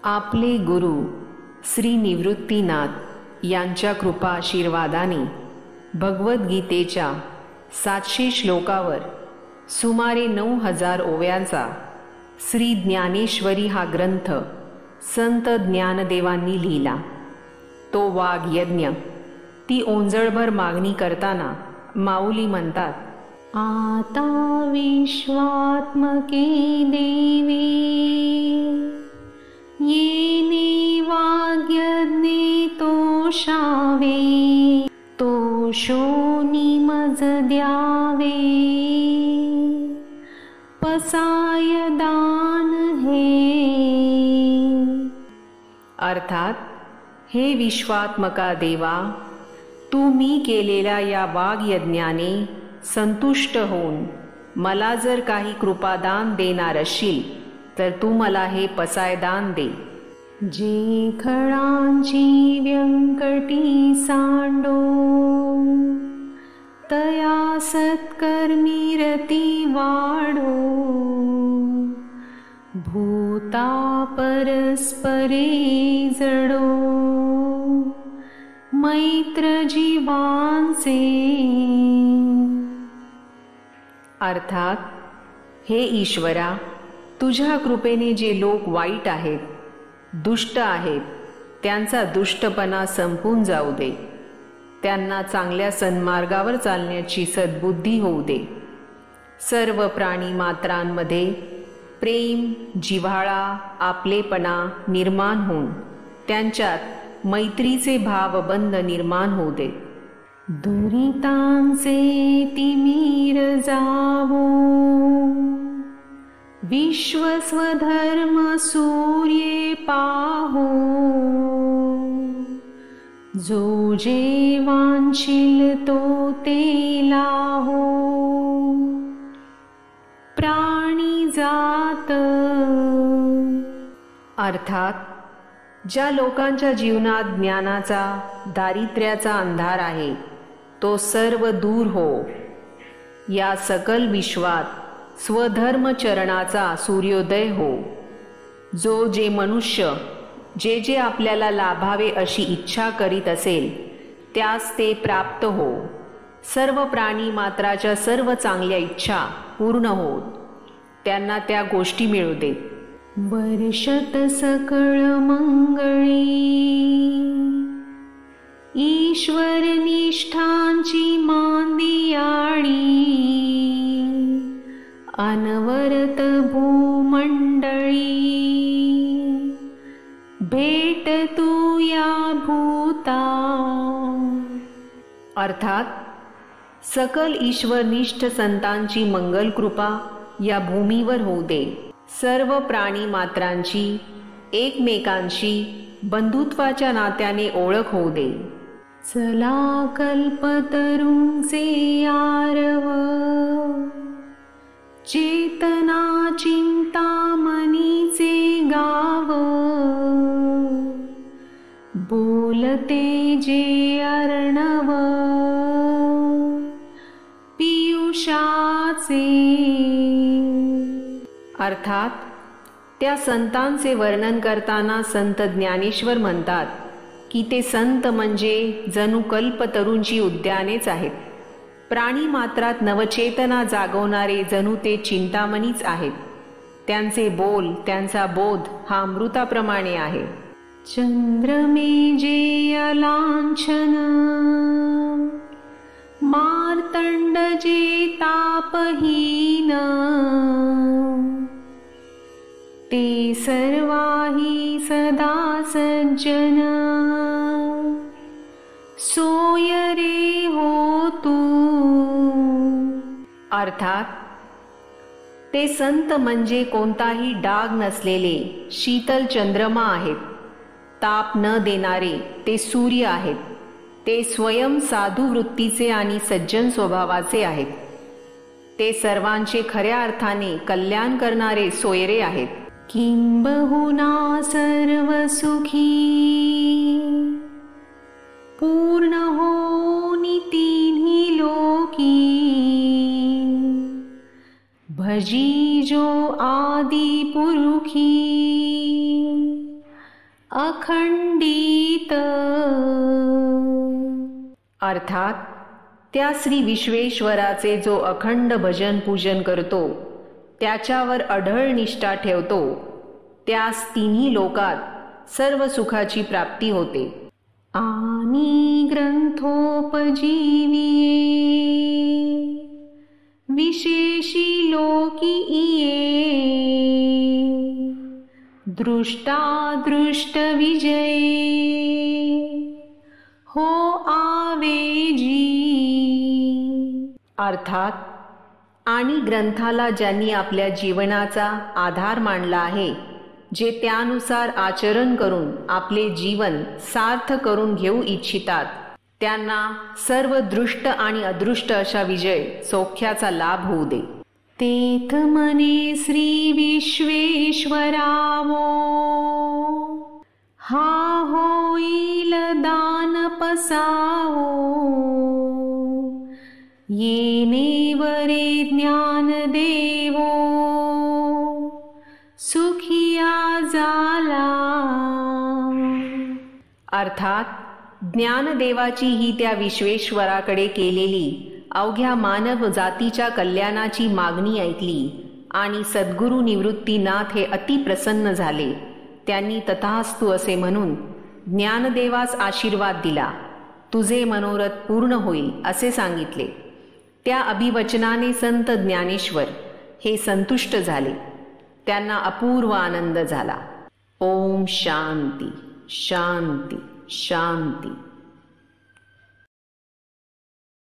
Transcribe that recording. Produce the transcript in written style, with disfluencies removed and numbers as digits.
आपले गुरु श्री निवृत्तीनाथ यांच्या कृपा आशीर्वादाने भगवद्गीतेच्या 700 श्लोकावर सुमारे 9000 ओव्यांचा श्री ज्ञानेश्वरी हा ग्रंथ संत ज्ञानदेवांनी लिहिला. तो वाघ यज्ञ. ती ओंजळभर मागणी करताना माऊली म्हणतात, आता विश्वात्मके देवे येने वाग्यज्ञे तोषावे, तोषोनी मज द्यावे, पसाय दान हे. अर्थात, हे विश्वात्मका देवा, तू मी केलेल्या या वाग्यज्ञाने संतुष्ट होऊन मला जर काही कृपादान देणार असशील तर तू मला हे पसायदान दे. जे खळांची व्यंकटी सांडो, तया सत्कर्मी रती वाढो, भूता परस्परे जडो, मैत्र जीवांचे. अर्थात, हे ईश्वरा, तुझ्या कृपेने जे लोक वाईट आहेत, दुष्ट आहेत, त्यांचा दुष्टपणा संपून जाऊ दे. त्यांना चांगल्या सन्मार्गावर चालण्याची सद्बुद्धी होऊ दे. सर्व प्राणी मात्रांमध्ये प्रेम, जिव्हाळा, आपलेपणा निर्माण होऊन त्यांच्यात मैत्रीचे भावबंध निर्माण होऊ दे. दुरितांचे तिमीर जावो, विश्वस्वधर्म सूर्ये पाहो, जो जे वांछिल तो ते लाहो, प्राणी जात. अर्थात, ज्या लोकांच्या जीवनात ज्ञानाचा, दारिद्र्याचा अंधार आहे, तो सर्व दूर हो. या सकल विश्वात स्वधर्म चरणाचा सूर्योदय हो. जो जे मनुष्य जे जे आपल्याला लाभावे अशी इच्छा करीत असेल त्यास ते प्राप्त हो. सर्व प्राणी मात्राच्या सर्व चांगल्या इच्छा पूर्ण होत त्यांना त्या गोष्टी मिळू देत. वर्षत सकळ मंगळी, ईश्वर निष्ठांची मांदियाळी, अनवरत भूमंडळी, भेट तू या भूता. अर्थात, सकल ईश्वरनिष्ठ संतांची मंगल कृपा या भूमीवर होऊ दे. सर्व प्राणी मात्रांची एकमेकांशी बंधुत्वाच्या नात्याने ओळख होऊ दे. चला कल्पतरूंचे आरव, चेतना चिंतामणीचे गाव, बोलते जे अर्णव, पियुषाचे. अर्थात, त्या संतांचे वर्णन करताना संत ज्ञानेश्वर म्हणतात की ते संत म्हणजे जणू कल्पतरूंची उद्यानेच आहेत. प्राणी मात्रात नवचेतना जागवणारे जणू ते चिंतामणीच आहेत. त्यांचे बोल, त्यांचा बोध हा अमृताप्रमाणे आहे. चंद्रमे जे लांछन, मार्तंड जे तापहीन, ते सर्वाही सदा सज्जन, सोय रे हो तू. अर्थात, ते संत म्हणजे कोणताही डाग नसलेले शीतल चंद्रमा आहेत. ताप न देणारे ते सूर्य आहेत. ते स्वयं साधू वृत्तीचे आणि सज्जन स्वभावाचे आहेत. ते सर्वांचे खऱ्या अर्थाने कल्याण करणारे सोयरे आहेत. किंबहुना सर्व सुखी, पूर्ण होनी तिन्ही लोकी, भजी जो आदि पुरुखी, अखंडित। अर्थात त्या श्री विश्वेश्वराचे जो अखंड भजन पूजन करतो, त्याच्यावर अढळ निष्ठा ठेवतो, त्यास तिन्ही लोकात सर्व सुखाची प्राप्ती होते। आणि ग्रंथोपजीविये विशेषी लोकी इये, दृष्टा दृष्ट विजये हो आवेजी। अर्थात आणि ग्रंथाला ज्यांनी आपल्या जीवनाचा आधार मानला आहे, जे त्यानुसार आचरण करून आपले जीवन सार्थ करून घेऊ इच्छितात, त्यांना सर्व दृष्ट आणि अदृष्ट अशा विजय सौख्याचा लाभ होऊ दे। तेथ मने श्री विश्वेश्वरावो, हा होईल दान पसावो, येने वरे ज्ञान देवो, सुखिया झाला। अर्थात ज्ञानदेवाची ही त्या विश्वेश्वराकडे केलेली अवघ्या मानव जातीच्या कल्याणाची मागणी ऐकली आणि सद्गुरू निवृत्तीनाथ हे अति प्रसन्न झाले। त्यांनी तथास्तु असे म्हणून ज्ञानदेवास आशीर्वाद दिला, तुझे मनोरथ पूर्ण होईल असे सांगितले। त्या अभिवचनाने संत ज्ञानेश्वर हे संतुष्ट झाले, त्यांना अपूर्व आनंद झाला। ओम शांती शांती शांती।